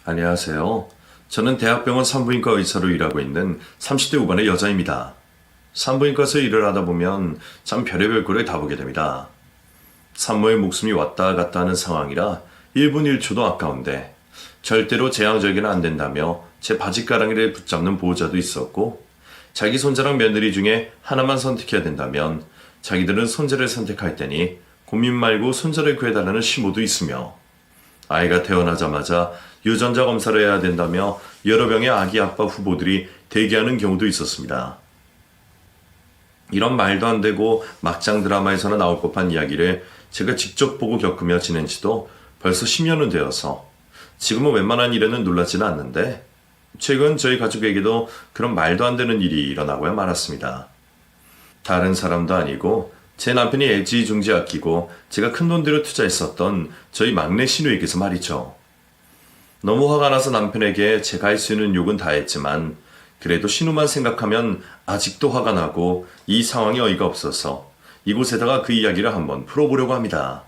안녕하세요. 저는 대학병원 산부인과 의사로 일하고 있는 30대 후반의 여자입니다. 산부인과에서 일을 하다 보면 참 별의별 꼴을 다 보게 됩니다. 산모의 목숨이 왔다 갔다 하는 상황이라 1분 1초도 아까운데 절대로 재앙절개는 안 된다며 제 바지가랑이를 붙잡는 보호자도 있었고, 자기 손자랑 며느리 중에 하나만 선택해야 된다면 자기들은 손자를 선택할 테니 고민 말고 손자를 구해달라는 시모도 있으며, 아이가 태어나자마자 유전자 검사를 해야 된다며 여러 명의 아기 아빠 후보들이 대기하는 경우도 있었습니다. 이런 말도 안 되고 막장 드라마에서나 나올 법한 이야기를 제가 직접 보고 겪으며 지낸 지도 벌써 10년은 되어서 지금은 웬만한 일에는 놀라지는 않는데, 최근 저희 가족에게도 그런 말도 안 되는 일이 일어나고야 말았습니다. 다른 사람도 아니고 제 남편이 애지중지 아끼고 제가 큰돈 들여 투자했었던 저희 막내 신우에게서 말이죠. 너무 화가 나서 남편에게 제가 할 수 있는 욕은 다 했지만 그래도 신우만 생각하면 아직도 화가 나고 이 상황이 어이가 없어서 이곳에다가 그 이야기를 한번 풀어보려고 합니다.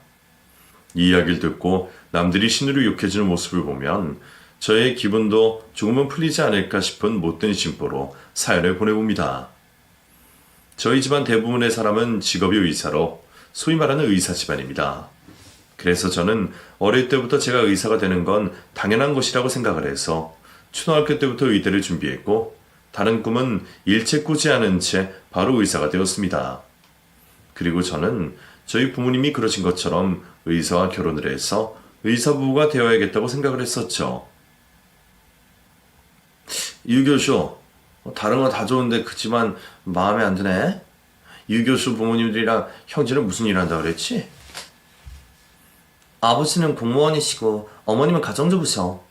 이 이야기를 듣고 남들이 신우를 욕해주는 모습을 보면 저의 기분도 조금은 풀리지 않을까 싶은 못된 심보로 사연을 보내봅니다. 저희 집안 대부분의 사람은 직업이 의사로 소위 말하는 의사 집안입니다. 그래서 저는 어릴 때부터 제가 의사가 되는 건 당연한 것이라고 생각을 해서 초등학교 때부터 의대를 준비했고, 다른 꿈은 일체 꾸지 않은 채 바로 의사가 되었습니다. 그리고 저는 저희 부모님이 그러신 것처럼 의사와 결혼을 해서 의사 부부가 되어야겠다고 생각을 했었죠. 유 교수, 다른 거 다 좋은데 그치만 마음에 안 드네? 유 교수 부모님들이랑 형제는 무슨 일 한다고 그랬지? 아버지는 공무원이시고 어머님은 가정주부셔.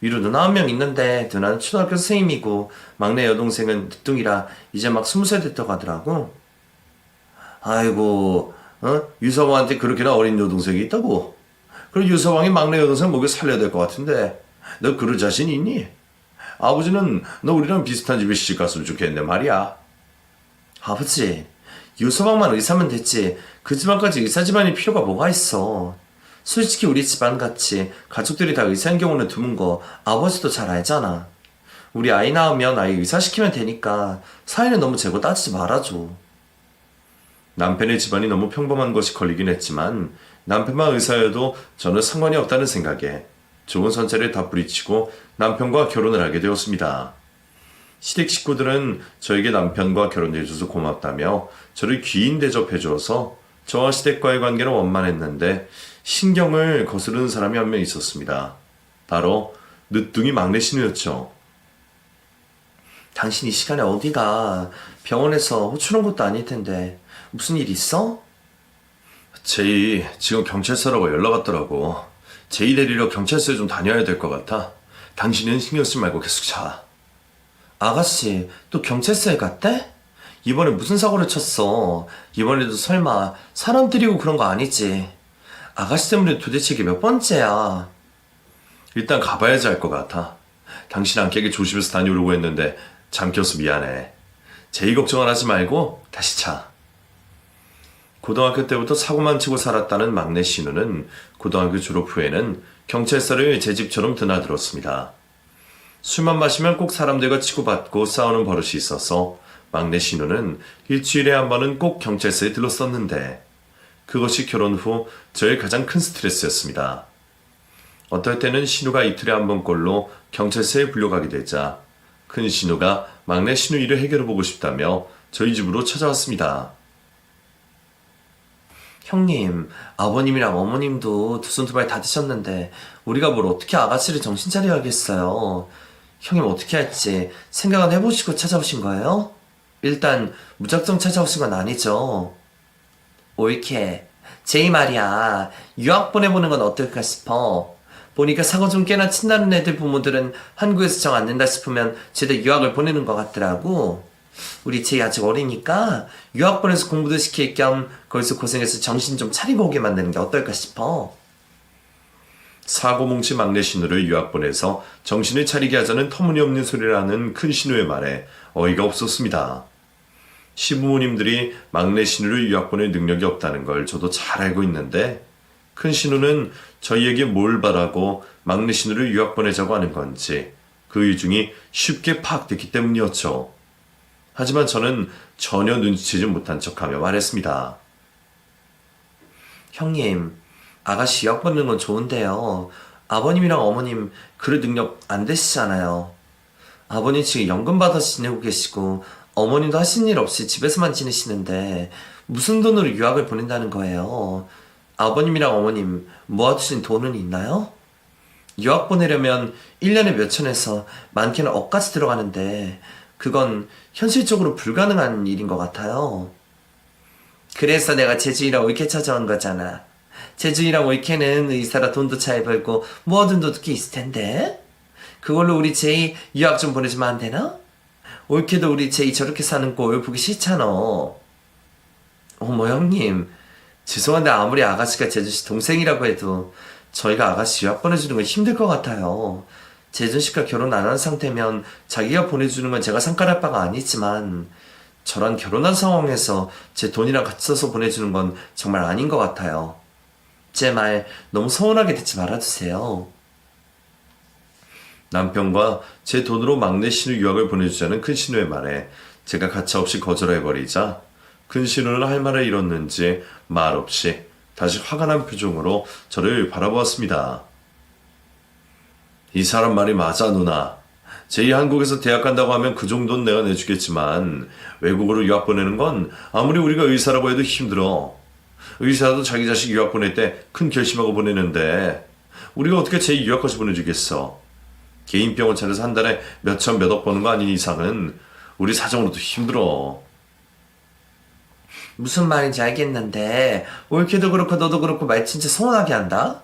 위로 누나 한 명 있는데 누나는 초등학교 선생님이고 막내 여동생은 늦둥이라 이제 막 20살 됐다고 하더라고. 아이고, 유서방한테 그렇게나 어린 여동생이 있다고? 그럼 유서방이 막내 여동생 먹여 살려야 될 것 같은데 너 그럴 자신 있니? 아버지는 너 우리랑 비슷한 집에 시집 갔으면 좋겠는데 말이야. 아버지, 유서방만 의사면 됐지 그 집안까지 의사 집안이 필요가 뭐가 있어. 솔직히 우리 집안같이 가족들이 다 의사인 경우는 드문 거 아버지도 잘 알잖아. 우리 아이 낳으면 아이 의사시키면 되니까 사이는 너무 재고 따지지 말아줘. 남편의 집안이 너무 평범한 것이 걸리긴 했지만 남편만 의사여도 저는 상관이 없다는 생각에 좋은 선체를 다 뿌리치고 남편과 결혼을 하게 되었습니다. 시댁 식구들은 저에게 남편과 결혼해줘서 고맙다며 저를 귀인 대접해주어서 저와 시댁과의 관계는 원만했는데 신경을 거스르는 사람이 한 명 있었습니다. 바로 늦둥이 막내 신우였죠. 당신 이 시간에 어디가? 병원에서 호출한 것도 아닐 텐데 무슨 일 있어? 제이 지금 경찰서라고 연락 왔더라고. 제이 데리러 경찰서에 좀 다녀야 될 것 같아. 당신은 신경 쓰지 말고 계속 자. 아가씨 또 경찰서에 갔대? 이번에 무슨 사고를 쳤어? 이번에도 설마 사람 들이고 그런 거 아니지? 아가씨 때문에 도대체 이게 몇 번째야? 일단 가봐야지 할 것 같아. 당신 안 깨게 조심해서 다녀오려고 했는데 잠겨서 미안해. 제이 걱정은 하지 말고 다시 자. 고등학교 때부터 사고만 치고 살았다는 막내 신우는 고등학교 졸업 후에는 경찰서를 제 집처럼 드나들었습니다. 술만 마시면 꼭 사람들과 치고받고 싸우는 버릇이 있어서 막내 신우는 일주일에 한 번은 꼭 경찰서에 들렀었는데, 그것이 결혼 후 저의 가장 큰 스트레스였습니다. 어떨 때는 신우가 이틀에 한 번꼴로 경찰서에 불려가게 되자 큰 신우가 막내 신우 일을 해결해보고 싶다며 저희 집으로 찾아왔습니다. 형님, 아버님이랑 어머님도 두 손 두 발 다 드셨는데 우리가 뭘 어떻게 아가씨를 정신 차려야겠어요. 형님 어떻게 할지 생각은 해보시고 찾아오신 거예요? 일단 무작정 찾아오신 건 아니죠. 옳게. 제이 말이야. 유학 보내보는 건 어떨까 싶어. 보니까 사고 좀 꽤나 친다는 애들 부모들은 한국에서 정 안 된다 싶으면 죄다 유학을 보내는 것 같더라고. 우리 제이 아직 어리니까 유학 보내서 공부도 시킬 겸 거기서 고생해서 정신 좀 차리고 오게 만드는 게 어떨까 싶어. 사고 뭉친 막내 신우를 유학 보내서 정신을 차리게 하자는 터무니없는 소리를 하는 큰 신우의 말에 어이가 없었습니다. 시부모님들이 막내 신우를 유학 보낼 능력이 없다는 걸 저도 잘 알고 있는데 큰 신우는 저희에게 뭘 바라고 막내 신우를 유학 보내자고 하는 건지 그 이중이 쉽게 파악됐기 때문이었죠. 하지만 저는 전혀 눈치채지 못한 척하며 말했습니다. 형님, 아가씨 유학 보내는 건 좋은데요. 아버님이랑 어머님 그럴 능력 안 되시잖아요. 아버님 지금 연금 받아서 지내고 계시고 어머님도 하시는 일 없이 집에서만 지내시는데 무슨 돈으로 유학을 보낸다는 거예요. 아버님이랑 어머님 모아두신 돈은 있나요? 유학 보내려면 1년에 몇 천에서 많게는 억까지 들어가는데 그건 현실적으로 불가능한 일인 것 같아요. 그래서 내가 제주이랑 올케 찾아온 거잖아. 제주이랑 올케는 의사라 돈도 잘 벌고 모아둔 돈도 꽤 있을 텐데 그걸로 우리 제이 유학 좀 보내주면 안 되나? 올케도 우리 제이 저렇게 사는 꼴 보기 싫잖아. 어머 형님, 죄송한데 아무리 아가씨가 제주씨 동생이라고 해도 저희가 아가씨 유학 보내주는 건 힘들 것 같아요. 제주씨가 결혼 안 한 상태면 자기가 보내주는 건 제가 상관할 바가 아니지만 저랑 결혼한 상황에서 제 돈이랑 같이 써서 보내주는 건 정말 아닌 것 같아요. 제 말 너무 서운하게 듣지 말아주세요. 남편과 제 돈으로 막내 신우 유학을 보내주자는 큰 신우의 말에 제가 가차없이 거절해버리자 큰 신우는 할 말을 잃었는지 말없이 다시 화가 난 표정으로 저를 바라보았습니다. 이 사람 말이 맞아 누나. 제이 한국에서 대학 간다고 하면 그 정도는 내가 내주겠지만 외국으로 유학 보내는 건 아무리 우리가 의사라고 해도 힘들어. 의사도 자기 자식 유학 보낼 때 큰 결심하고 보내는데 우리가 어떻게 제이 유학까지 보내주겠어. 개인 병원 차려서 한 달에 몇천 몇억 버는 거 아닌 이상은 우리 사정으로도 힘들어. 무슨 말인지 알겠는데 올케도 그렇고 너도 그렇고 말 진짜 서운하게 한다?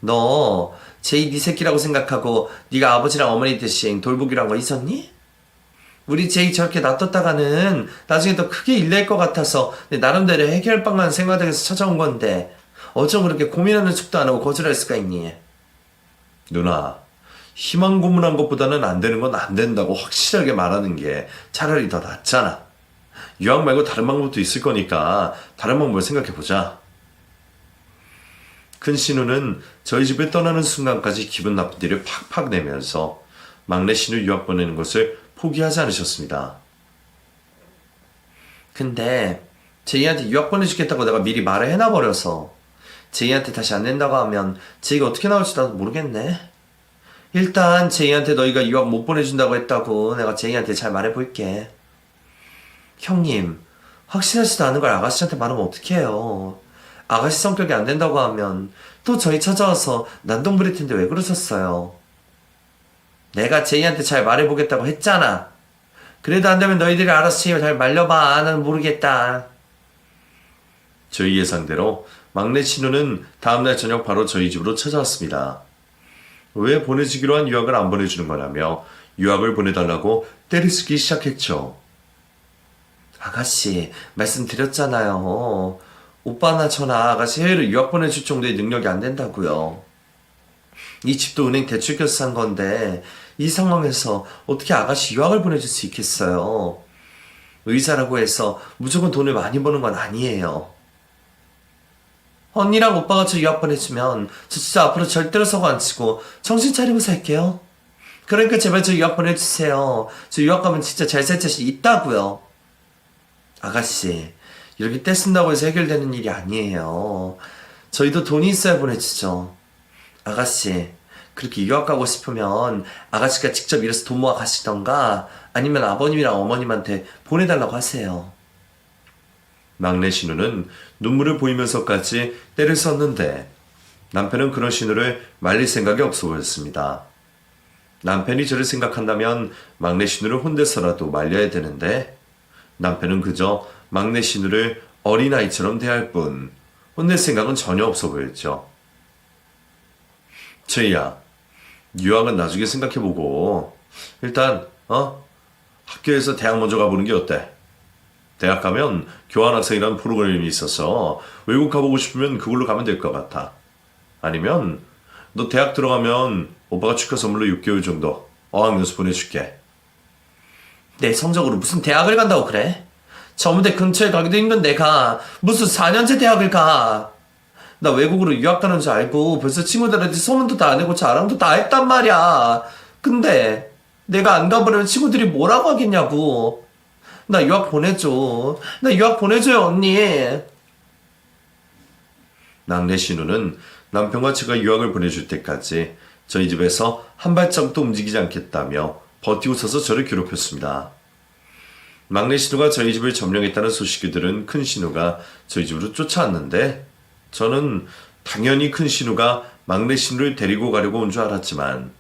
너 제이 네 새끼라고 생각하고 네가 아버지랑 어머니 대신 돌보기로 한 거 있었니? 우리 제이 저렇게 놔뒀다가는 나중에 더 크게 일낼 것 같아서 내 나름대로 해결 방안 생각해서 찾아온 건데 어쩜 그렇게 고민하는 척도 안 하고 거절할 수가 있니? 누나, 희망 고문한 것보다는 안 되는 건 안 된다고 확실하게 말하는 게 차라리 더 낫잖아. 유학 말고 다른 방법도 있을 거니까 다른 방법을 생각해보자. 큰 신우는 저희 집을 떠나는 순간까지 기분 나쁜 티를 팍팍 내면서 막내 신우 유학 보내는 것을 포기하지 않으셨습니다. 근데 제이한테 유학 보내주겠다고 내가 미리 말을 해놔버려서 제이한테 다시 안 낸다고 하면 제이가 어떻게 나올지 나도 모르겠네. 일단 제이한테 너희가 유학 못 보내준다고 했다고 내가 제이한테 잘 말해볼게. 형님, 확실하지도 않은 걸 아가씨한테 말하면 어떡해요. 아가씨 성격이 안 된다고 하면 또 저희 찾아와서 난동 부릴 텐데 왜 그러셨어요? 내가 제이한테 잘 말해보겠다고 했잖아. 그래도 안 되면 너희들이 알아서 제이 잘 말려봐. 나는 모르겠다. 저희 예상대로 막내 신우는 다음날 저녁 바로 저희 집으로 찾아왔습니다. 왜 보내주기로 한 유학을 안 보내주는 거냐며 유학을 보내달라고 때리쓰기 시작했죠. 아가씨, 말씀드렸잖아요. 오빠나 저나 아가씨 해외로 유학 보내줄 정도의 능력이 안 된다고요. 이 집도 은행 대출 껴서 산 건데 이 상황에서 어떻게 아가씨 유학을 보내줄 수 있겠어요. 의사라고 해서 무조건 돈을 많이 버는 건 아니에요. 언니랑 오빠가 저 유학 보내주면 저 진짜 앞으로 절대로 서고 안 치고 정신 차리고 살게요. 그러니까 제발 저 유학 보내주세요. 저 유학 가면 진짜 잘 살 자신 있다고요. 아가씨, 이렇게 떼쓴다고 해서 해결되는 일이 아니에요. 저희도 돈이 있어야 보내주죠. 아가씨, 그렇게 유학 가고 싶으면 아가씨가 직접 일해서 돈 모아 가시던가 아니면 아버님이랑 어머님한테 보내달라고 하세요. 막내 신우는 눈물을 보이면서까지 때를 썼는데 남편은 그런 신우를 말릴 생각이 없어 보였습니다. 남편이 저를 생각한다면 막내 신우를 혼내서라도 말려야 되는데 남편은 그저 막내 신우를 어린아이처럼 대할 뿐 혼낼 생각은 전혀 없어 보였죠. 제이야, 유학은 나중에 생각해보고 일단 학교에서 대학 먼저 가보는 게 어때? 대학 가면 교환학생이라는 프로그램이 있어서 외국 가보고 싶으면 그걸로 가면 될 것 같아. 아니면 너 대학 들어가면 오빠가 축하 선물로 6개월 정도 어학연수 보내줄게. 내 성적으로 무슨 대학을 간다고 그래? 저무대 근처에 가기도 힘든 내가 무슨 4년제 대학을 가. 나 외국으로 유학 가는 줄 알고 벌써 친구들한테 소문도 다 내고 자랑도 다 했단 말이야. 근데 내가 안 가버리면 친구들이 뭐라고 하겠냐고. 나 유학 보내줘. 나 유학 보내줘요, 언니. 막내 신우는 남편과 제가 유학을 보내줄 때까지 저희 집에서 한 발짝도 움직이지 않겠다며 버티고 서서 저를 괴롭혔습니다. 막내 신우가 저희 집을 점령했다는 소식이 들은 큰 신우가 저희 집으로 쫓아왔는데 저는 당연히 큰 신우가 막내 신우를 데리고 가려고 온 줄 알았지만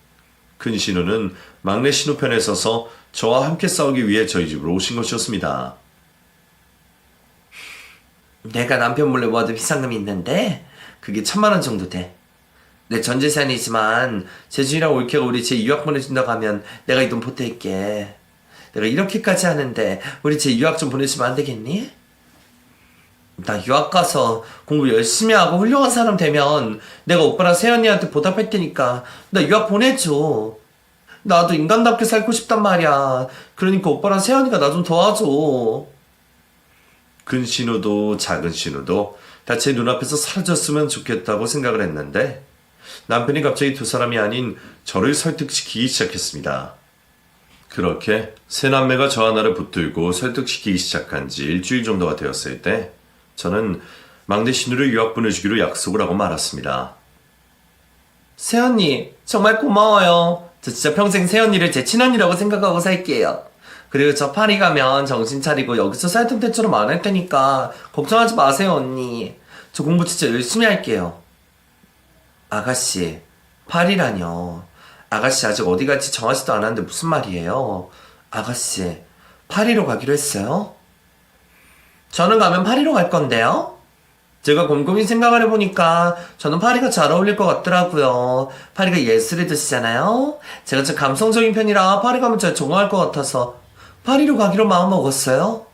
큰 신우는 막내 신우 편에 서서 저와 함께 싸우기 위해 저희 집으로 오신 것이었습니다. 내가 남편 몰래 모아둔 비상금이 있는데 그게 1,000만 원 정도 돼. 내 전 재산이지만 재준이랑 올케가 우리 제 유학 보내준다고 하면 내가 이 돈 보탤게. 내가 이렇게까지 하는데 우리 제 유학 좀 보내주면 안 되겠니? 나 유학 가서 공부 열심히 하고 훌륭한 사람 되면 내가 오빠랑 세연이한테 보답할 테니까 나 유학 보내줘. 나도 인간답게 살고 싶단 말이야. 그러니까 오빠랑 세연이가 나 좀 도와줘. 큰 신우도 작은 신우도 다 제 눈앞에서 사라졌으면 좋겠다고 생각을 했는데 남편이 갑자기 두 사람이 아닌 저를 설득시키기 시작했습니다. 그렇게 세 남매가 저 하나를 붙들고 설득시키기 시작한 지 일주일 정도가 되었을 때 저는 막내 신우를 유학 보내주기로 약속을 하고 말았습니다. 세연이 정말 고마워요. 저 진짜 평생 세연이를 제 친언니라고 생각하고 살게요. 그리고 저 파리 가면 정신 차리고 여기서 살던 때처럼 안 할 테니까 걱정하지 마세요, 언니. 저 공부 진짜 열심히 할게요. 아가씨, 파리라뇨. 아가씨 아직 어디 갈지 정하지도 않았는데 무슨 말이에요? 아가씨, 파리로 가기로 했어요? 저는 가면 파리로 갈 건데요? 제가 곰곰이 생각을 해보니까 저는 파리가 잘 어울릴 것 같더라고요. 파리가 예술의 도시잖아요? 제가 좀 감성적인 편이라 파리 가면 잘 적응할 것 같아서 파리로 가기로 마음먹었어요.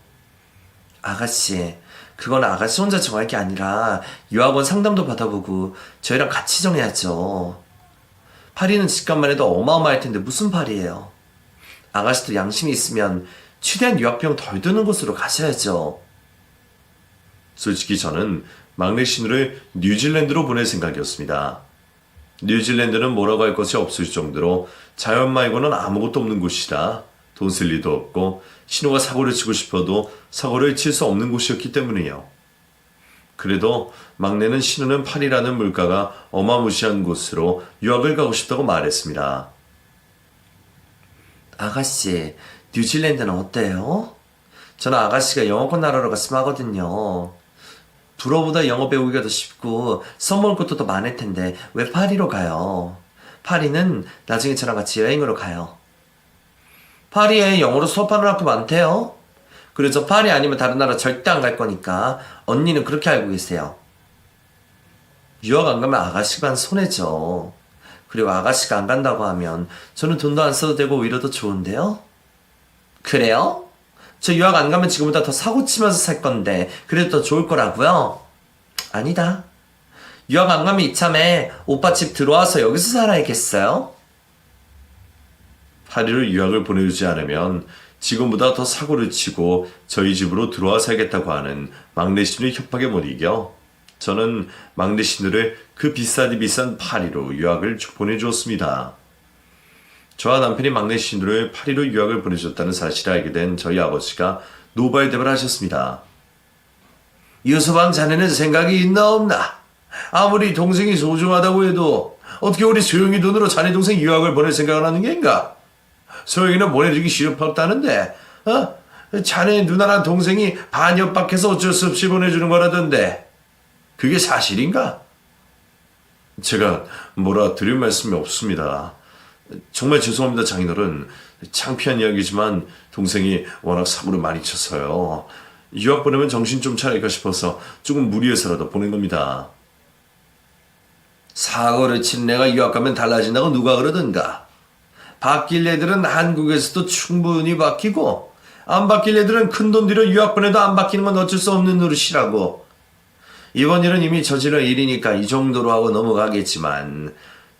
아가씨, 그건 아가씨 혼자 정할 게 아니라 유학원 상담도 받아보고 저희랑 같이 정해야죠. 파리는 집값만 해도 어마어마할 텐데 무슨 파리예요. 아가씨도 양심이 있으면 최대한 유학비용 덜 드는 곳으로 가셔야죠. 솔직히 저는 막내 신우를 뉴질랜드로 보낼 생각이었습니다. 뉴질랜드는 뭐라고 할 것이 없을 정도로 자연 말고는 아무것도 없는 곳이라 돈 쓸 리도 없고 신우가 사고를 치고 싶어도 사고를 칠 수 없는 곳이었기 때문이에요. 그래도 막내는 신우는 파리라는 물가가 어마무시한 곳으로 유학을 가고 싶다고 말했습니다. 아가씨, 뉴질랜드는 어때요? 저는 아가씨가 영어권 나라로 갔으면 하거든요. 불어보다 영어 배우기가 더 쉽고 써먹을 것도 더 많을 텐데 왜 파리로 가요? 파리는 나중에 저랑 같이 여행으로 가요. 파리에 영어로 수업하는 학교 많대요. 그래서 파리 아니면 다른 나라 절대 안 갈 거니까 언니는 그렇게 알고 계세요. 유학 안 가면 아가씨만 손해죠. 그리고 아가씨가 안 간다고 하면 저는 돈도 안 써도 되고 오히려 더 좋은데요? 그래요? 저 유학 안 가면 지금보다 더 사고 치면서 살 건데 그래도 더 좋을 거라고요? 아니다. 유학 안 가면 이참에 오빠 집 들어와서 여기서 살아야겠어요? 파리로 유학을 보내주지 않으면 지금보다 더 사고를 치고 저희 집으로 들어와 살겠다고 하는 막내 신우의 협박에 못 이겨 저는 막내 신우를 그 비싸디 비싼 파리로 유학을 보내주었습니다. 저와 남편이 막내 신우를 파리로 유학을 보내줬다는 사실을 알게 된 저희 아버지가 노발대발 하셨습니다. 유서방 자네는 생각이 있나 없나? 아무리 동생이 소중하다고 해도 어떻게 우리 소영이 돈으로 자네 동생 유학을 보낼 생각을 하는 게인가? 소영이는 보내주기 싫었다는데 자네 누나랑 동생이 반협박해서 어쩔 수 없이 보내주는 거라던데 그게 사실인가? 제가 뭐라 드릴 말씀이 없습니다. 정말 죄송합니다, 장인어른. 창피한 이야기지만 동생이 워낙 사고를 많이 쳐서요. 유학 보내면 정신 좀 차릴까 싶어서 조금 무리해서라도 보낸 겁니다. 사고를 친 애가 유학 가면 달라진다고 누가 그러던가? 바뀔 애들은 한국에서도 충분히 바뀌고 안 바뀔 애들은 큰돈 들여 유학 보내도 안 바뀌는 건 어쩔 수 없는 노릇이라고. 이번 일은 이미 저지른 일이니까 이 정도로 하고 넘어가겠지만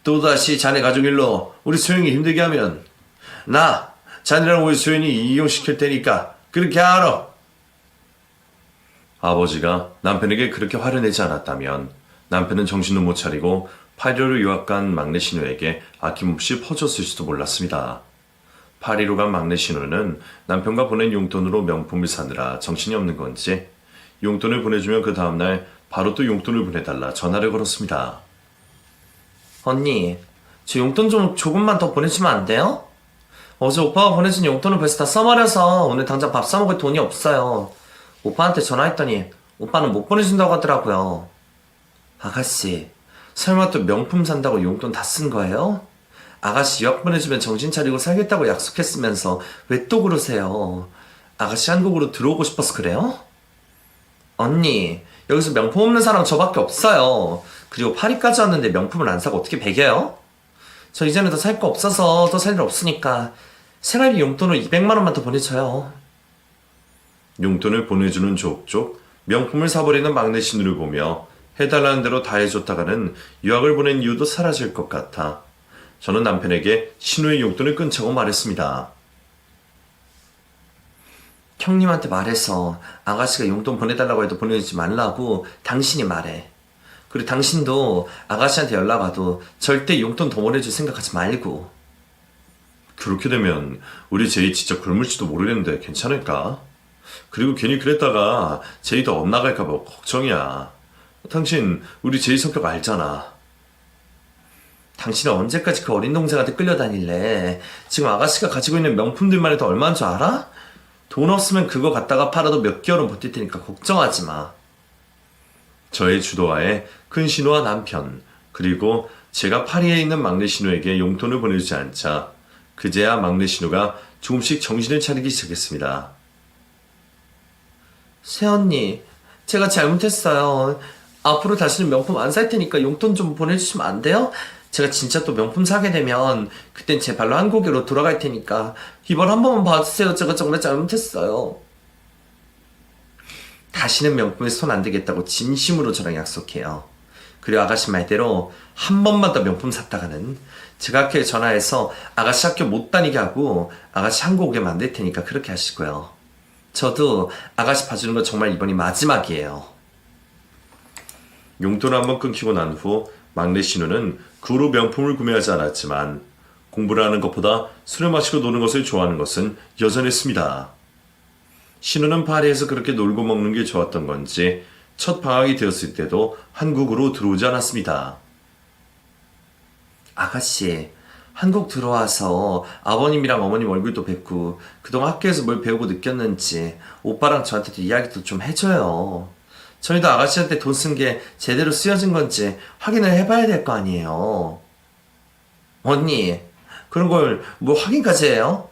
또다시 자네 가족 일로 우리 소영이 힘들게 하면 나 자네랑 우리 소영이 이용시킬 테니까 그렇게 알아. 아버지가 남편에게 그렇게 화를 내지 않았다면 남편은 정신도 못 차리고 파리로 유학 간 막내 신우에게 아낌없이 퍼줬을지도 몰랐습니다. 파리로 간 막내 신우는 남편과 보낸 용돈으로 명품을 사느라 정신이 없는 건지 용돈을 보내주면 그 다음날 바로 또 용돈을 보내달라 전화를 걸었습니다. 언니, 저 용돈 좀 조금만 더 보내주면 안 돼요? 어제 오빠가 보내준 용돈을 벌써 다 써버려서 오늘 당장 밥 사 먹을 돈이 없어요. 오빠한테 전화했더니 오빠는 못 보내준다고 하더라고요. 아가씨, 설마 또 명품 산다고 용돈 다 쓴 거예요? 아가씨 유학 보내주면 정신 차리고 살겠다고 약속했으면서 왜 또 그러세요? 아가씨 한국으로 들어오고 싶어서 그래요? 언니, 여기서 명품 없는 사람 저밖에 없어요. 그리고 파리까지 왔는데 명품을 안 사고 어떻게 배겨요? 저 이제는 더 살 거 없어서 더 살 일 없으니까 생활비 용돈으로 200만 원만 더 보내줘요. 용돈을 보내주는 족족 명품을 사버리는 막내 신우를 보며 해달라는 대로 다 해줬다가는 유학을 보낸 이유도 사라질 것 같아 저는 남편에게 신우의 용돈을 끊자고 말했습니다. 형님한테 말해서 아가씨가 용돈 보내달라고 해도 보내주지 말라고 당신이 말해. 그리고 당신도 아가씨한테 연락 와도 절대 용돈 더 보내줄 생각하지 말고. 그렇게 되면 우리 제이 진짜 굶을지도 모르겠는데 괜찮을까? 그리고 괜히 그랬다가 제이도 엇나갈까봐 걱정이야. 당신 우리 제이 성격 알잖아. 당신은 언제까지 그 어린 동생한테 끌려다닐래? 지금 아가씨가 가지고 있는 명품들만 해도 얼마인 줄 알아? 돈 없으면 그거 갖다가 팔아도 몇 개월은 버틸 테니까 걱정하지 마. 저의 주도하에 큰 신우와 남편 그리고 제가 파리에 있는 막내 신우에게 용돈을 보내주지 않자 그제야 막내 신우가 조금씩 정신을 차리기 시작했습니다. 새언니, 제가 잘못했어요. 앞으로 다시는 명품 안 살 테니까 용돈 좀 보내주시면 안 돼요? 제가 진짜 또 명품 사게 되면 그땐 제 발로 한국으로 돌아갈 테니까 이번 한 번만 봐주세요. 제가 정말 잘못했어요. 다시는 명품에 손 안 대겠다고 진심으로 저랑 약속해요. 그리고 아가씨 말대로 한 번만 더 명품 샀다가는 제가 학교에 전화해서 아가씨 학교 못 다니게 하고 아가씨 한국 오게 만들 테니까 그렇게 하시고요. 저도 아가씨 봐주는 거 정말 이번이 마지막이에요. 용돈 한번 끊기고 난 후 막내 신우는 그 후로 명품을 구매하지 않았지만 공부를 하는 것보다 술을 마시고 노는 것을 좋아하는 것은 여전했습니다. 신우는 파리에서 그렇게 놀고 먹는 게 좋았던 건지 첫 방학이 되었을 때도 한국으로 들어오지 않았습니다. 아가씨, 한국 들어와서 아버님이랑 어머님 얼굴도 뵙고 그동안 학교에서 뭘 배우고 느꼈는지 오빠랑 저한테도 이야기도 좀 해줘요. 저희도 아가씨한테 돈 쓴 게 제대로 쓰여진 건지 확인을 해봐야 될 거 아니에요. 언니, 그런 걸 뭐 확인까지 해요?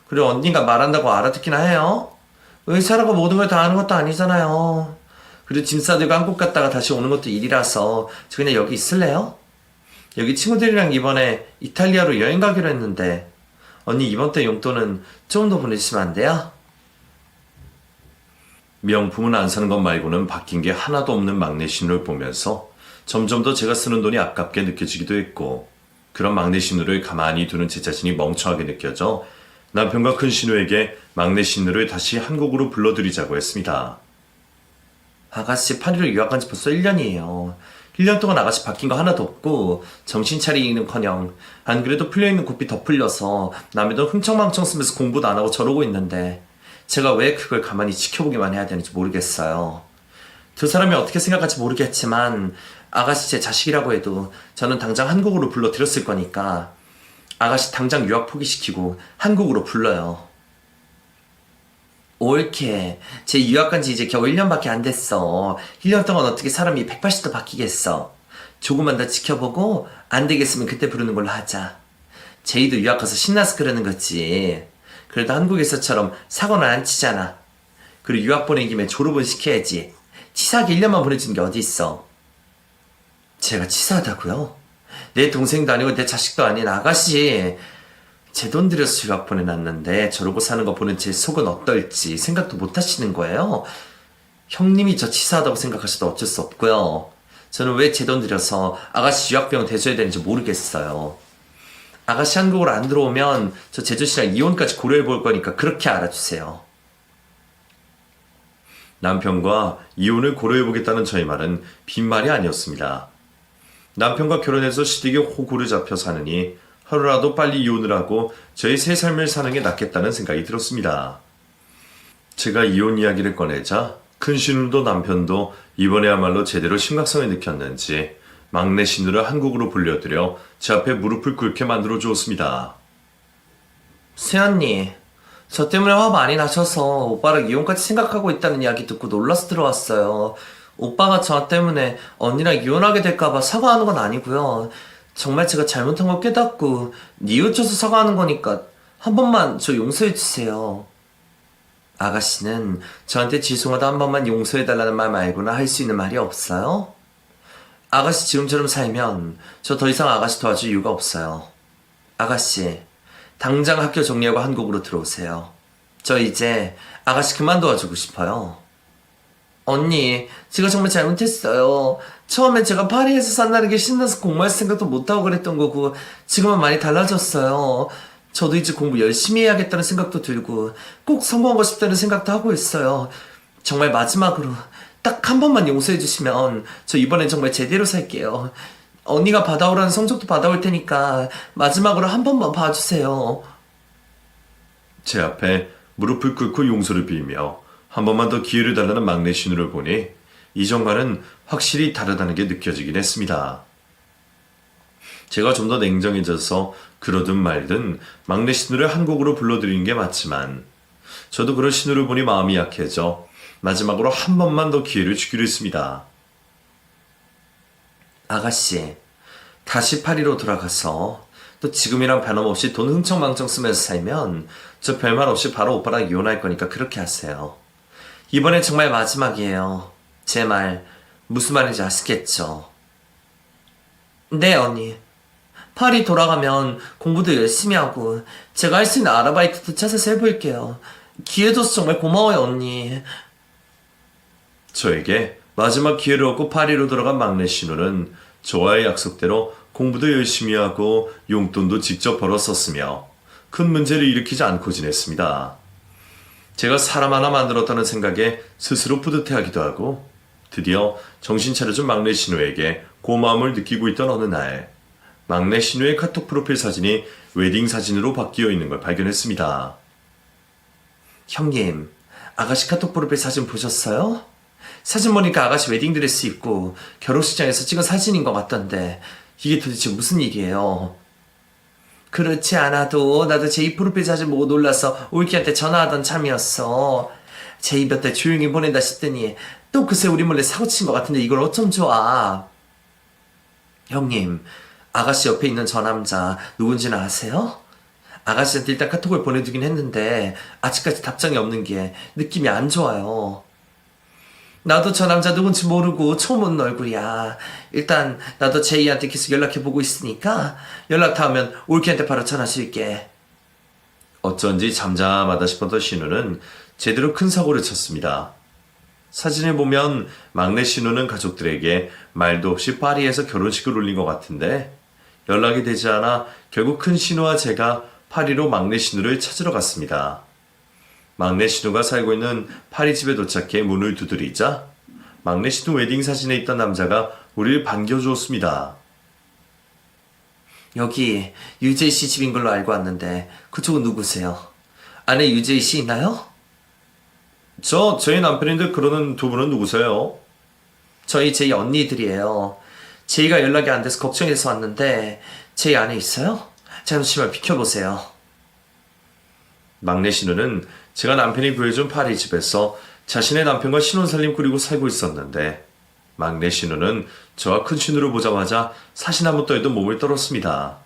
그리고 언니가 말한다고 알아듣기나 해요? 의사라고 모든 걸 다 아는 것도 아니잖아요. 그리고 짐 싸들고 한국 갔다가 다시 오는 것도 일이라서 저 그냥 여기 있을래요? 여기 친구들이랑 이번에 이탈리아로 여행 가기로 했는데 언니 이번 달 용돈은 좀 더 보내주시면 안 돼요? 명품은 안 사는 것 말고는 바뀐 게 하나도 없는 막내 신우를 보면서 점점 더 제가 쓰는 돈이 아깝게 느껴지기도 했고 그런 막내 신우를 가만히 두는 제 자신이 멍청하게 느껴져 남편과 큰 신우에게 막내 신우를 다시 한국으로 불러들이자고 했습니다. 아가씨 파리로 유학 간 지 벌써 1년이에요. 1년 동안 아가씨 바뀐 거 하나도 없고 정신 차리기는커녕 안 그래도 풀려있는 고삐 더 풀려서 남의 돈 흥청망청 쓰면서 공부도 안 하고 저러고 있는데 제가 왜 그걸 가만히 지켜보기만 해야 되는지 모르겠어요. 두 사람이 어떻게 생각할지 모르겠지만 아가씨 제 자식이라고 해도 저는 당장 한국으로 불러들였을 거니까 아가씨 당장 유학 포기시키고 한국으로 불러요. 옳게 제 유학 간 지 이제 겨우 1년밖에 안 됐어. 1년 동안 어떻게 사람이 180도 바뀌겠어. 조금만 더 지켜보고 안 되겠으면 그때 부르는 걸로 하자. 제이도 유학 가서 신나서 그러는 거지. 그래도 한국에서처럼 사고는 안 치잖아. 그리고 유학 보낸 김에 졸업은 시켜야지. 치사하게 1년만 보내주는 게 어디 있어. 제가 치사하다고요? 내 동생도 아니고 내 자식도 아닌 아가씨. 제 돈 들여서 유학 보내놨는데 저러고 사는 거 보는 제 속은 어떨지 생각도 못 하시는 거예요? 형님이 저 치사하다고 생각하셔도 어쩔 수 없고요. 저는 왜 제 돈 들여서 아가씨 유학비용 대줘야 되는지 모르겠어요. 아가씨 한국으로 안 들어오면 저 제주씨랑 이혼까지 고려해 볼 거니까 그렇게 알아주세요. 남편과 이혼을 고려해보겠다는 저의 말은 빈말이 아니었습니다. 남편과 결혼해서 시댁에 호구를 잡혀 사느니 하루라도 빨리 이혼을 하고 저의 새 삶을 사는 게 낫겠다는 생각이 들었습니다. 제가 이혼 이야기를 꺼내자 큰 시누도 남편도 이번에야말로 제대로 심각성을 느꼈는지 막내 시누를 한국으로 불려들여 제 앞에 무릎을 꿇게 만들어 주었습니다. 새언니, 저 때문에 화 많이 나셔서 오빠랑 이혼까지 생각하고 있다는 이야기 듣고 놀라서 들어왔어요. 오빠가 저 때문에 언니랑 이혼하게 될까봐 사과하는 건 아니고요. 정말 제가 잘못한 걸 깨닫고 뉘우쳐서 사과하는 거니까 한 번만 저 용서해주세요. 아가씨는 저한테 죄송하다 한 번만 용서해달라는 말 말고는 할 수 있는 말이 없어요? 아가씨 지금처럼 살면 저 더 이상 아가씨 도와줄 이유가 없어요. 아가씨, 당장 학교 정리하고 한국으로 들어오세요. 저 이제 아가씨 그만 도와주고 싶어요. 언니, 제가 정말 잘못했어요. 처음엔 제가 파리에서 산다는 게 신나서 공부할 생각도 못하고 그랬던 거고 지금은 많이 달라졌어요. 저도 이제 공부 열심히 해야겠다는 생각도 들고 꼭 성공하고 싶다는 생각도 하고 있어요. 정말 마지막으로 딱 한 번만 용서해 주시면 저 이번엔 정말 제대로 살게요. 언니가 받아오라는 성적도 받아올 테니까 마지막으로 한 번만 봐주세요. 제 앞에 무릎을 꿇고 용서를 빌며 한 번만 더 기회를 달라는 막내 시누를 보니 이전과는 확실히 다르다는 게 느껴지긴 했습니다. 제가 좀 더 냉정해져서 그러든 말든 막내 시누를 한국으로 불러들이는 게 맞지만 저도 그런 시누를 보니 마음이 약해져 마지막으로 한 번만 더 기회를 주기로 했습니다. 아가씨, 다시 파리로 돌아가서 또 지금이랑 변함없이 돈 흥청망청 쓰면서 살면 저 별말 없이 바로 오빠랑 이혼할 거니까 그렇게 하세요. 이번엔 정말 마지막이에요. 제 말 무슨 말인지 아시겠죠? 네, 언니. 파리 돌아가면 공부도 열심히 하고 제가 할 수 있는 아르바이트도 찾아서 해볼게요. 기회 줘서 정말 고마워요, 언니. 저에게 마지막 기회를 얻고 파리로 돌아간 막내 시누는 저와의 약속대로 공부도 열심히 하고 용돈도 직접 벌어 썼으며 큰 문제를 일으키지 않고 지냈습니다. 제가 사람 하나 만들었다는 생각에 스스로 뿌듯해하기도 하고 드디어 정신 차려준 막내 시누에게 고마움을 느끼고 있던 어느 날 막내 시누의 카톡 프로필 사진이 웨딩 사진으로 바뀌어 있는 걸 발견했습니다. 형님, 아가씨 카톡 프로필 사진 보셨어요? 사진 보니까 아가씨 웨딩드레스 입고 결혼식장에서 찍은 사진인 것 같던데 이게 도대체 무슨 일이에요? 그렇지 않아도 나도 제이 프로필 사진 보고 놀라서 올키한테 전화하던 참이었어. 제이 몇 달 조용히 보낸다 싶더니 또 그새 우리 몰래 사고친 것 같은데 이걸 어쩜 좋아. 형님, 아가씨 옆에 있는 저 남자 누군지는 아세요? 아가씨한테 일단 카톡을 보내두긴 했는데 아직까지 답장이 없는 게 느낌이 안 좋아요. 나도 저 남자 누군지 모르고 처음 보는 얼굴이야. 일단 나도 제이한테 계속 연락해보고 있으니까 연락 닿으면 올키한테 바로 전화 줄게. 어쩐지 잠잠하다 싶었던 신우는 제대로 큰 사고를 쳤습니다. 사진을 보면 막내 신우는 가족들에게 말도 없이 파리에서 결혼식을 올린 것 같은데 연락이 되지 않아 결국 큰 신우와 제가 파리로 막내 신우를 찾으러 갔습니다. 막내 신우가 살고 있는 파리 집에 도착해 문을 두드리자 막내 신우 웨딩 사진에 있던 남자가 우리를 반겨주었습니다. 여기 유재희 씨 집인 걸로 알고 왔는데 그쪽은 누구세요? 안에 유재희 씨 있나요? 저희 남편인데 그러는 두 분은 누구세요? 저희 제이 언니들이에요. 제이가 연락이 안 돼서 걱정해서 왔는데 제이 안에 있어요? 잠시만 비켜보세요. 막내 신우는 제가 남편이 구해준 파리 집에서 자신의 남편과 신혼살림 꾸리고 살고 있었는데 막내 신우는 저와 큰 신우를 보자마자 사시나무떠에도 몸을 떨었습니다.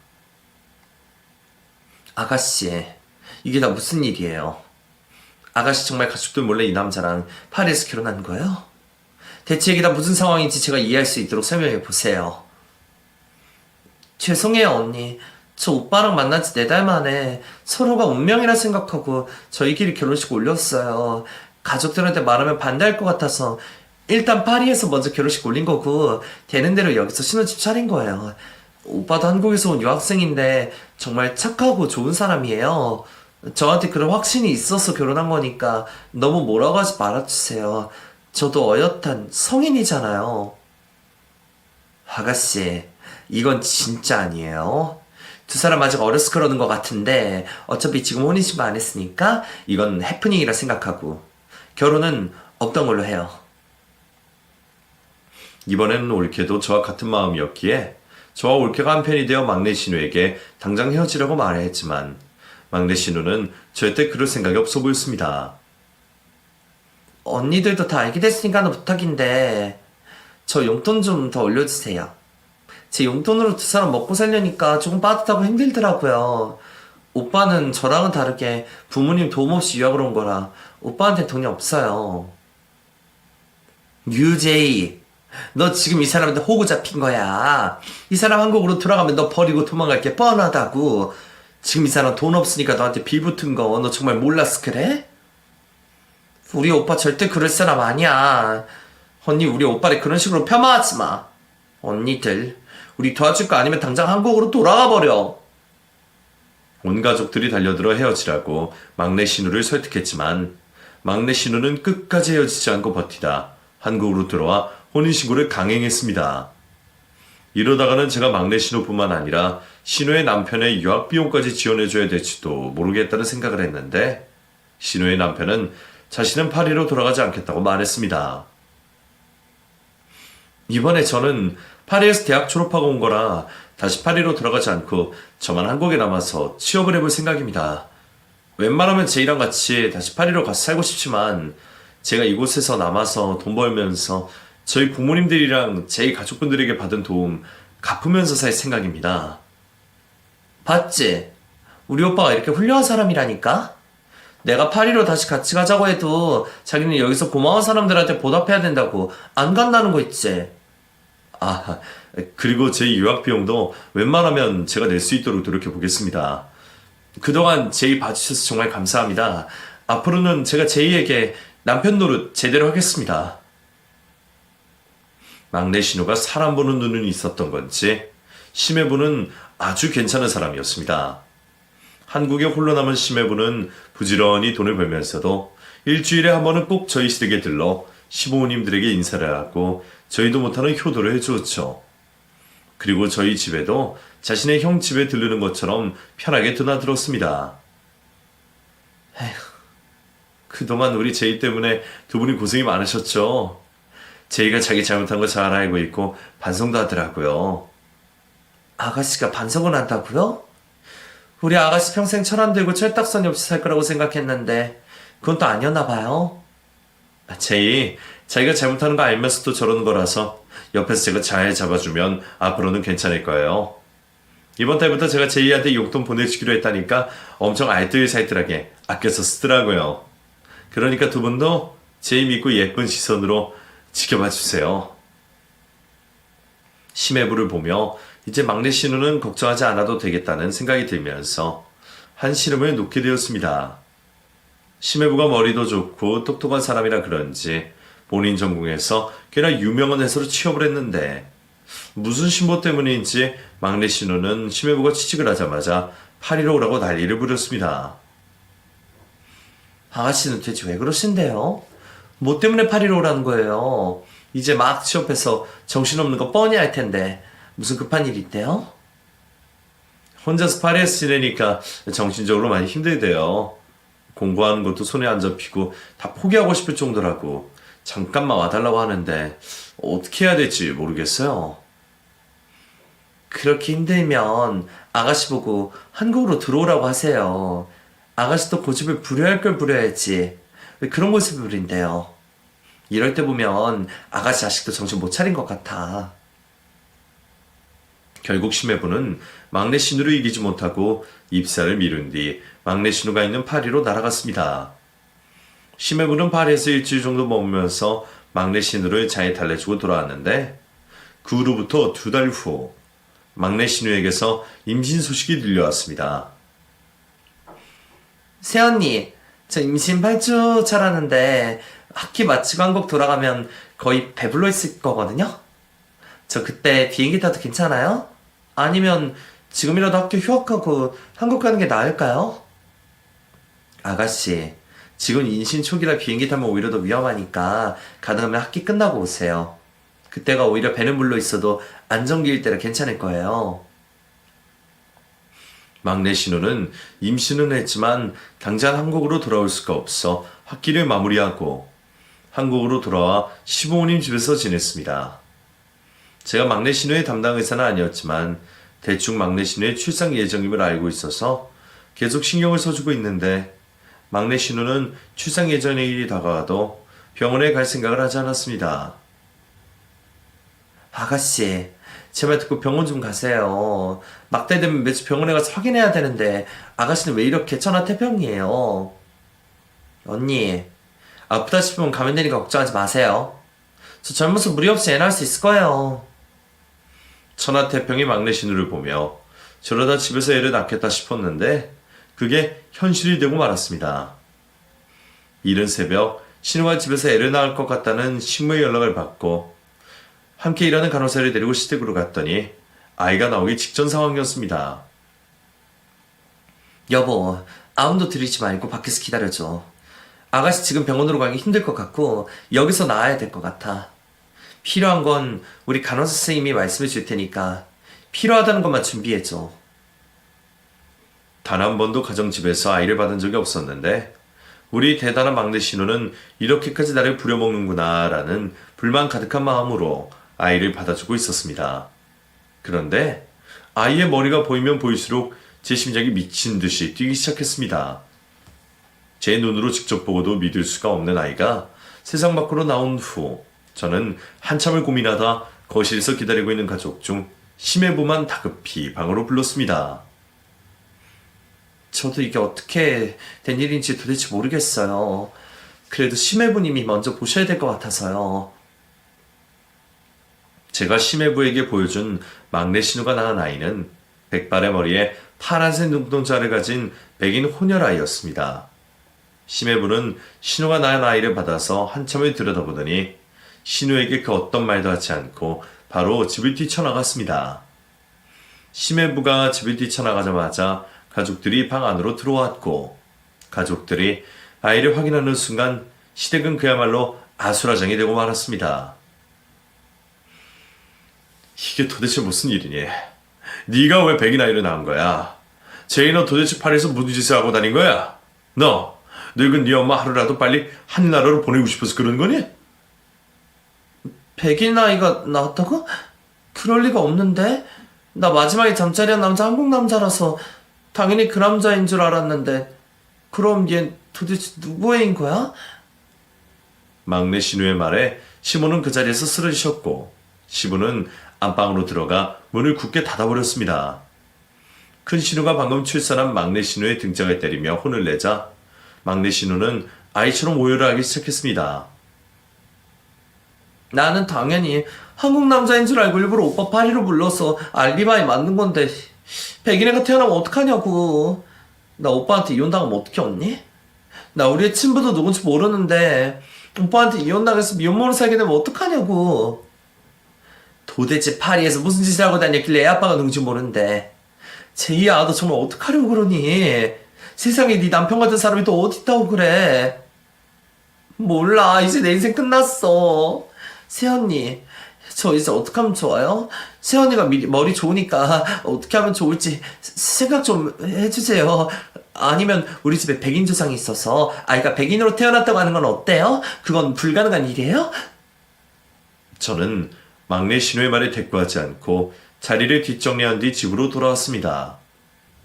아가씨, 이게 다 무슨 일이에요? 아가씨 정말 가족들 몰래 이 남자랑 파리에서 결혼한 거예요? 대체 이게 다 무슨 상황인지 제가 이해할 수 있도록 설명해 보세요. 죄송해요, 언니. 저 오빠랑 만난 지 4달 만에 서로가 운명이라 생각하고 저희끼리 결혼식 올렸어요. 가족들한테 말하면 반대할 것 같아서 일단 파리에서 먼저 결혼식 올린 거고 되는 대로 여기서 신혼집 차린 거예요. 오빠도 한국에서 온 유학생인데 정말 착하고 좋은 사람이에요. 저한테 그런 확신이 있어서 결혼한 거니까 너무 뭐라고 하지 말아주세요. 저도 어엿한 성인이잖아요. 아가씨, 이건 진짜 아니에요. 두 사람 아직 어려서 그러는 것 같은데 어차피 지금 혼인신고 안 했으니까 이건 해프닝이라 생각하고 결혼은 없던 걸로 해요. 이번에는 올케도 저와 같은 마음이었기에 저와 올케가 한편이 되어 막내 신우에게 당장 헤어지라고 말해야 했지만 막내 신우는 절대 그럴 생각이 없어 보였습니다. 언니들도 다 알게 됐으니까 하는 부탁인데 저 용돈 좀 더 올려주세요. 제 용돈으로 두 사람 먹고 살려니까 조금 빠듯하고 힘들더라고요. 오빠는 저랑은 다르게 부모님 도움 없이 유학을 온 거라 오빠한테 돈이 없어요. 유제이, 너 지금 이 사람한테 호구 잡힌 거야. 이 사람 한국으로 돌아가면 너 버리고 도망갈 게 뻔하다고. 지금 이 사람 돈 없으니까 너한테 빌붙은 거 너 정말 몰랐어 그래? 우리 오빠 절대 그럴 사람 아니야. 언니 우리 오빠를 그런 식으로 폄하하지 마. 언니들 우리 도와줄 거 아니면 당장 한국으로 돌아가 버려. 온 가족들이 달려들어 헤어지라고 막내 신우를 설득했지만 막내 신우는 끝까지 헤어지지 않고 버티다 한국으로 들어와 혼인신고를 강행했습니다. 이러다가는 제가 막내 신우뿐만 아니라 신우의 남편의 유학 비용까지 지원해줘야 될지도 모르겠다는 생각을 했는데 신우의 남편은 자신은 파리로 돌아가지 않겠다고 말했습니다. 이번에 저는 파리에서 대학 졸업하고 온 거라 다시 파리로 돌아가지 않고 저만 한국에 남아서 취업을 해볼 생각입니다. 웬만하면 제이랑 같이 다시 파리로 가서 살고 싶지만 제가 이곳에서 남아서 돈 벌면서 저희 부모님들이랑 제 가족분들에게 받은 도움 갚으면서 살 생각입니다. 봤지? 우리 오빠가 이렇게 훌륭한 사람이라니까? 내가 파리로 다시 같이 가자고 해도 자기는 여기서 고마운 사람들한테 보답해야 된다고 안 간다는 거 있지? 아, 그리고 제 유학 비용도 웬만하면 제가 낼 수 있도록 노력해 보겠습니다. 그동안 제이 봐주셔서 정말 감사합니다. 앞으로는 제가 제이에게 남편 노릇 제대로 하겠습니다. 막내 신우가 사람 보는 눈은 있었던 건지 심해부는 아주 괜찮은 사람이었습니다. 한국에 홀로 남은 심해부는 부지런히 돈을 벌면서도 일주일에 한 번은 꼭 저희 시댁에 들러 시부모님들에게 인사를 하고 저희도 못하는 효도를 해주었죠. 그리고 저희 집에도 자신의 형 집에 들르는 것처럼 편하게 드나들었습니다. 그동안 우리 제이 때문에 두 분이 고생이 많으셨죠. 제이가 자기 잘못한 거 잘 알고 있고 반성도 하더라고요. 아가씨가 반성을 한다고요? 우리 아가씨 평생 철 안 들고 철딱선이 없이 살 거라고 생각했는데 그건 또 아니었나 봐요. 제이, 자기가 잘못하는 거 알면서도 저러는 거라서 옆에서 제가 잘 잡아주면 앞으로는 괜찮을 거예요. 이번 달부터 제가 제이한테 용돈 보내주기로 했다니까 엄청 알뜰살뜰하게 아껴서 쓰더라고요. 그러니까 두 분도 제이 믿고 예쁜 시선으로 지켜봐 주세요. 심해부를 보며 이제 막내 신우는 걱정하지 않아도 되겠다는 생각이 들면서 한시름을 놓게 되었습니다. 심해부가 머리도 좋고 똑똑한 사람이라 그런지 본인 전공에서 꽤나 유명한 회사로 취업을 했는데 무슨 신보 때문인지 막내 신우는 심해부가 취직을 하자마자 파리로 오라고 난리를 부렸습니다. 아가씨는 대체 왜 그러신데요? 뭐 때문에 파리로 오라는 거예요? 이제 막 취업해서 정신없는 거 뻔히 알 텐데 무슨 급한 일이 있대요? 혼자서 파리에서 지내니까 정신적으로 많이 힘들대요. 공부하는 것도 손에 안 잡히고 다 포기하고 싶을 정도라고 잠깐만 와달라고 하는데 어떻게 해야 될지 모르겠어요. 그렇게 힘들면 아가씨 보고 한국으로 들어오라고 하세요. 아가씨도 고집을 부려야 할 걸 부려야지. 왜 그런 모습을 부린대요? 이럴 때 보면 아가씨 아직도 정신 못 차린 것 같아. 결국 심해부는 막내 신우를 이기지 못하고 입사를 미룬 뒤 막내 신우가 있는 파리로 날아갔습니다. 심해부는 파리에서 일주일 정도 머물면서 막내 신우를 잘 달래주고 돌아왔는데 그 후로부터 2달 후 막내 신우에게서 임신 소식이 들려왔습니다. 새언니, 저 임신 8주 차라는데 학기 마치고 한국 돌아가면 거의 배불러 있을 거거든요? 저 그때 비행기 타도 괜찮아요? 아니면 지금이라도 학교 휴학하고 한국 가는 게 나을까요? 아가씨, 지금 임신 초기라 비행기 타면 오히려 더 위험하니까 가능하면 학기 끝나고 오세요. 그때가 오히려 배는 물러 있어도 안정기일 때라 괜찮을 거예요. 막내 신우는 임신은 했지만 당장 한국으로 돌아올 수가 없어 학기를 마무리하고 한국으로 돌아와 시부모님 집에서 지냈습니다. 제가 막내 신우의 담당 의사는 아니었지만 대충 막내 신우의 출산 예정임을 알고 있어서 계속 신경을 써주고 있는데 막내 신우는 출산 예정의 일이 다가와도 병원에 갈 생각을 하지 않았습니다. 아가씨, 제발 듣고 병원 좀 가세요. 막대 되면 매주 병원에 가서 확인해야 되는데 아가씨는 왜 이렇게 천하태평이에요? 언니, 아프다 싶으면 가면 되니까 걱정하지 마세요. 저 젊어서 무리 없이 애 낳을 수 있을 거예요. 천하태평이 막내 신우를 보며 저러다 집에서 애를 낳겠다 싶었는데 그게 현실이 되고 말았습니다. 이른 새벽 신우가 집에서 애를 낳을 것 같다는 신부의 연락을 받고 함께 일하는 간호사를 데리고 시댁으로 갔더니 아이가 나오기 직전 상황이었습니다. 여보, 아무도 들이지 말고 밖에서 기다려줘. 아가씨 지금 병원으로 가기 힘들 것 같고 여기서 나아야 될 것 같아. 필요한 건 우리 간호사 선생님이 말씀해 줄 테니까 필요하다는 것만 준비해줘. 단 한 번도 가정집에서 아이를 받은 적이 없었는데 우리 대단한 막내 신우는 이렇게까지 나를 부려먹는구나 라는 불만 가득한 마음으로 아이를 받아주고 있었습니다. 그런데 아이의 머리가 보이면 보일수록 제 심장이 미친 듯이 뛰기 시작했습니다. 제 눈으로 직접 보고도 믿을 수가 없는 아이가 세상 밖으로 나온 후 저는 한참을 고민하다 거실에서 기다리고 있는 가족 중 심해부만 다급히 방으로 불렀습니다. 저도 이게 어떻게 된 일인지 도대체 모르겠어요. 그래도 심해부님이 먼저 보셔야 될 것 같아서요. 제가 심해부에게 보여준 막내 신우가 낳은 아이는 백발의 머리에 파란색 눈동자를 가진 백인 혼혈아이였습니다. 심해부는 신우가 낳은 아이를 받아서 한참을 들여다보더니 신우에게 그 어떤 말도 하지 않고 바로 집을 뛰쳐나갔습니다. 심해부가 집을 뛰쳐나가자마자 가족들이 방 안으로 들어왔고 가족들이 아이를 확인하는 순간 시댁은 그야말로 아수라장이 되고 말았습니다. 이게 도대체 무슨 일이니? 네가 왜 백인 아이를 낳은 거야? 제이 너 도대체 파리에서 무슨 짓을 하고 다닌 거야? 너 늙은 네 엄마 하루라도 빨리 한나라로 보내고 싶어서 그런 거니? 백인 아이가 나왔다고? 그럴 리가 없는데? 나 마지막에 잠자리한 남자 한국 남자라서 당연히 그 남자인 줄 알았는데 그럼 얘 도대체 누구 애인 거야? 막내 신우의 말에 시모는 그 자리에서 쓰러지셨고 시부는 안방으로 들어가 문을 굳게 닫아버렸습니다. 큰 신우가 방금 출산한 막내 신우의 등짝을 때리며 혼을 내자 막내 신우는 아이처럼 오열을 하기 시작했습니다. 나는 당연히 한국 남자인 줄 알고 일부러 오빠 파리로 불러서 알리바이 만든 건데 백인 애가 태어나면 어떡하냐고. 나 오빠한테 이혼당하면 어떡해 언니? 나 우리의 친부도 누군지 모르는데 오빠한테 이혼당해서 미혼모로 살게 되면 어떡하냐고. 도대체 파리에서 무슨 짓을 하고 다녔길래 애 아빠가 누군지 모르는데 제이야 너 정말 어떡하려고 그러니? 세상에 네 남편 같은 사람이 또 어디 있다고 그래. 몰라 이제 내 인생 끝났어. 새언니 저 이제 어떡하면 좋아요? 새언니가 머리 좋으니까 어떻게 하면 좋을지 생각 좀 해주세요. 아니면 우리 집에 백인 조상이 있어서 아이가 백인으로 태어났다고 하는 건 어때요? 그건 불가능한 일이에요? 저는 막내 신우의 말에 대꾸하지 않고 자리를 뒷정리한 뒤 집으로 돌아왔습니다.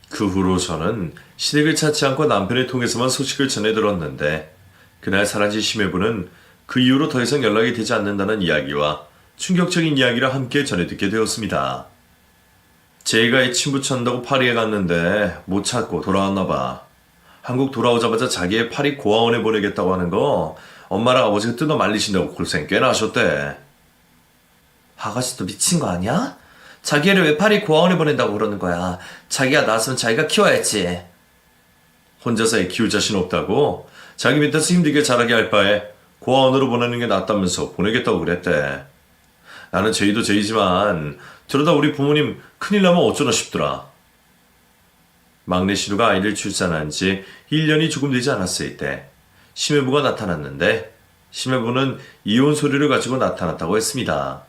그 후로 저는 시댁을 찾지 않고 남편을 통해서만 소식을 전해 들었는데 그날 사라진 심해부는 그 이후로 더 이상 연락이 되지 않는다는 이야기와 충격적인 이야기를 함께 전해 듣게 되었습니다. 제이가 애 친부 찾는다고 파리에 갔는데 못 찾고 돌아왔나 봐. 한국 돌아오자마자 자기의 파리 고아원에 보내겠다고 하는 거 엄마랑 아버지가 뜯어 말리신다고 골생 꽤나 하셨대. 아가씨도 미친 거 아니야? 자기 애를 왜 파리 고아원에 보낸다고 그러는 거야. 자기가 낳았으면 자기가 키워야지. 혼자서 애 키울 자신 없다고 자기 밑에서 힘들게 자라게 할 바에 고아원으로 보내는 게 낫다면서 보내겠다고 그랬대. 나는 제이도 제이지만 저러다 우리 부모님 큰일 나면 어쩌나 싶더라. 막내 신우가 아이를 출산한 지 1년이 조금 되지 않았을 때 심해부가 나타났는데 심해부는 이혼 소리를 가지고 나타났다고 했습니다.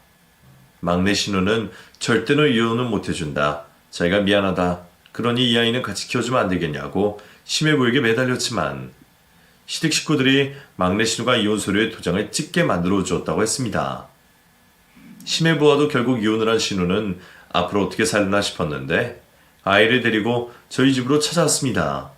막내 신우는 절대로 이혼은 못해준다. 자기가 미안하다. 그러니 이 아이는 같이 키워주면 안 되겠냐고 심해 보이게 매달렸지만 시댁 식구들이 막내 신우가 이혼 서류에 도장을 찍게 만들어 주었다고 했습니다. 심해 부하도 결국 이혼을 한 신우는 앞으로 어떻게 살려나 싶었는데 아이를 데리고 저희 집으로 찾아왔습니다.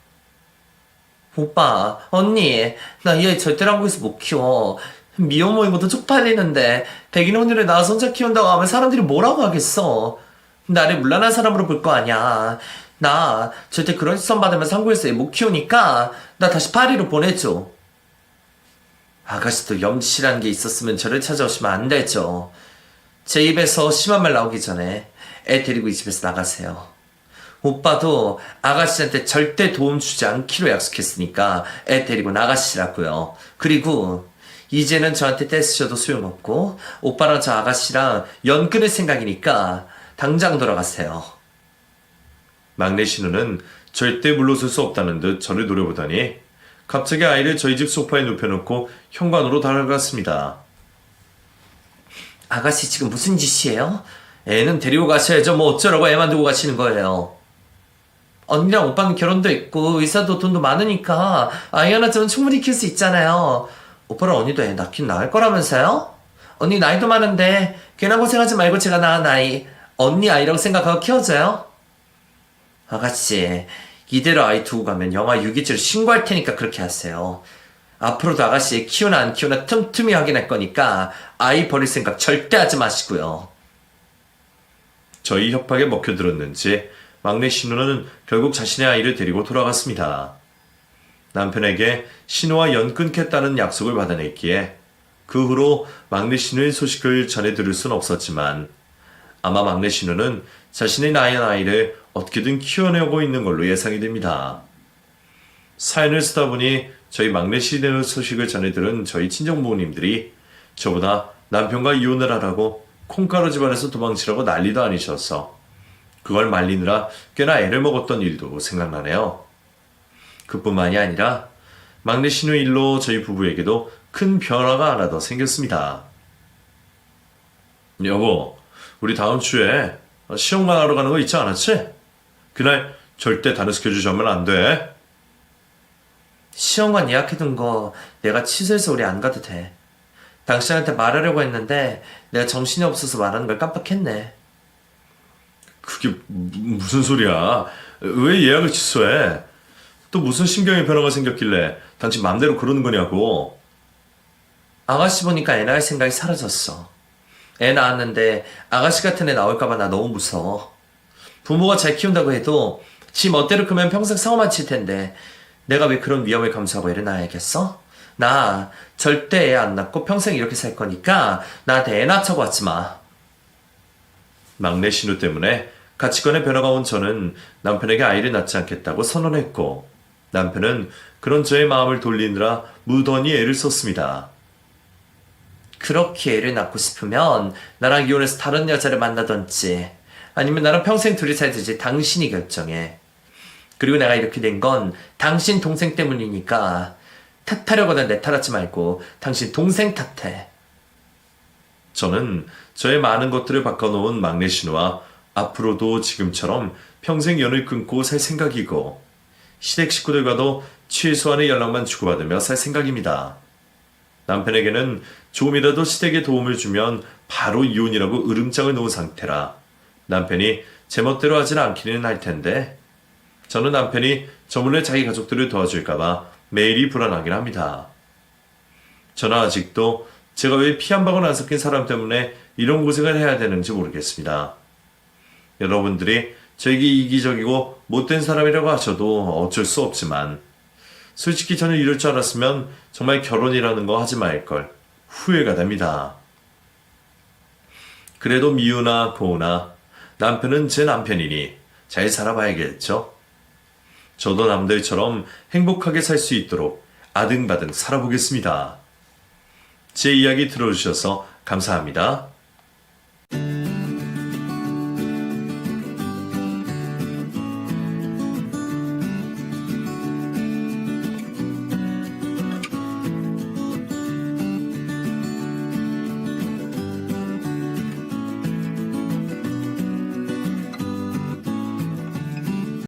오빠, 언니, 나 이 아이 절대로 한국에서 못 키워. 미혼모임부터 쪽팔리는데 백인 혼혈에 낳아서 혼자 키운다고 하면 사람들이 뭐라고 하겠어. 나를 문란한 사람으로 볼 거 아니야. 나 절대 그런 시선 받으면 한국에서 애 못 키우니까 나 다시 파리로 보내줘. 아가씨도 염치라는 게 있었으면 저를 찾아오시면 안 되죠. 제 입에서 심한 말 나오기 전에 애 데리고 이 집에서 나가세요. 오빠도 아가씨한테 절대 도움 주지 않기로 약속했으니까 애 데리고 나가시라고요. 그리고 이제는 저한테 떼쓰셔도 소용없고 오빠랑 저 아가씨랑 연 끊을 생각이니까 당장 돌아가세요. 막내 신우는 절대 물러설 수 없다는 듯 저를 노려보더니 갑자기 아이를 저희 집 소파에 눕혀놓고 현관으로 달아갔습니다. 아가씨 지금 무슨 짓이에요? 애는 데리고 가셔야죠. 뭐 어쩌라고 애만 두고 가시는 거예요. 언니랑 오빠는 결혼도 했고 의사도 돈도 많으니까 아이 하나쯤은 충분히 키울 수 있잖아요. 오빠랑 언니도 애 낳긴 낳을 거라면서요? 언니 나이도 많은데 괜한 고생하지 말고 제가 낳은 아이 언니 아이라고 생각하고 키워줘요? 아가씨 이대로 아이 두고 가면 영아 유기죄로 신고할 테니까 그렇게 하세요. 앞으로도 아가씨 애 키우나 안 키우나 틈틈이 확인할 거니까 아이 버릴 생각 절대 하지 마시고요. 저희 협박에 먹혀들었는지 막내 신우는 결국 자신의 아이를 데리고 돌아갔습니다. 남편에게 신우와 연 끊겠다는 약속을 받아냈기에 그 후로 막내 신우의 소식을 전해 들을 순 없었지만 아마 막내 신우는 자신의 낳은 아이를 어떻게든 키워내고 있는 걸로 예상이 됩니다. 사연을 쓰다 보니 저희 막내 신우의 소식을 전해 들은 저희 친정부모님들이 저보다 남편과 이혼을 하라고 콩가루 집안에서 도망치라고 난리도 아니셔서 그걸 말리느라 꽤나 애를 먹었던 일도 생각나네요. 그뿐만이 아니라 막내 신우 일로 저희 부부에게도 큰 변화가 하나 더 생겼습니다. 여보, 우리 다음 주에 시험관 하러 가는 거 있지 않았지? 그날 절대 다른 스케줄 잡으면 안 돼. 시험관 예약해둔 거 내가 취소해서 우리 안 가도 돼. 당신한테 말하려고 했는데 내가 정신이 없어서 말하는 걸 깜빡했네. 그게 무슨 소리야? 왜 예약을 취소해? 또 무슨 심경의 변화가 생겼길래 당신 맘대로 그러는 거냐고. 아가씨 보니까 애 낳을 생각이 사라졌어. 애 낳았는데 아가씨 같은 애 나올까봐 나 너무 무서워. 부모가 잘 키운다고 해도 지 멋대로 크면 평생 상처만 칠 텐데 내가 왜 그런 위험을 감수하고 애를 낳아야겠어? 나 절대 애 안 낳고 평생 이렇게 살 거니까 나한테 애 낳자고 하지 마. 막내 신우 때문에 가치관의 변화가 온 저는 남편에게 아이를 낳지 않겠다고 선언했고 남편은 그런 저의 마음을 돌리느라 무던히 애를 썼습니다. 그렇게 애를 낳고 싶으면 나랑 이혼해서 다른 여자를 만나던지 아니면 나랑 평생 둘이 살든지 당신이 결정해. 그리고 내가 이렇게 된 건 당신 동생 때문이니까 탓하려거나 내 탓하지 말고 당신 동생 탓해. 저는 저의 많은 것들을 바꿔놓은 막내 신우와 앞으로도 지금처럼 평생 연을 끊고 살 생각이고 시댁 식구들과도 최소한의 연락만 주고받으며 살 생각입니다. 남편에게는 조금이라도 시댁에 도움을 주면 바로 이혼이라고 으름장을 놓은 상태라 남편이 제 멋대로 하지는 않기는 할 텐데 저는 남편이 저 몰래 자기 가족들을 도와줄까봐 매일이 불안하긴 합니다. 저는 아직도 제가 왜 피 한 방울 안 섞인 사람 때문에 이런 고생을 해야 되는지 모르겠습니다. 여러분들이 저에게 이기적이고 못된 사람이라고 하셔도 어쩔 수 없지만 솔직히 저는 이럴 줄 알았으면 정말 결혼이라는 거 하지 말걸 후회가 됩니다. 그래도 미우나 고우나 남편은 제 남편이니 잘 살아봐야겠죠. 저도 남들처럼 행복하게 살 수 있도록 아등바등 살아보겠습니다. 제 이야기 들어주셔서 감사합니다.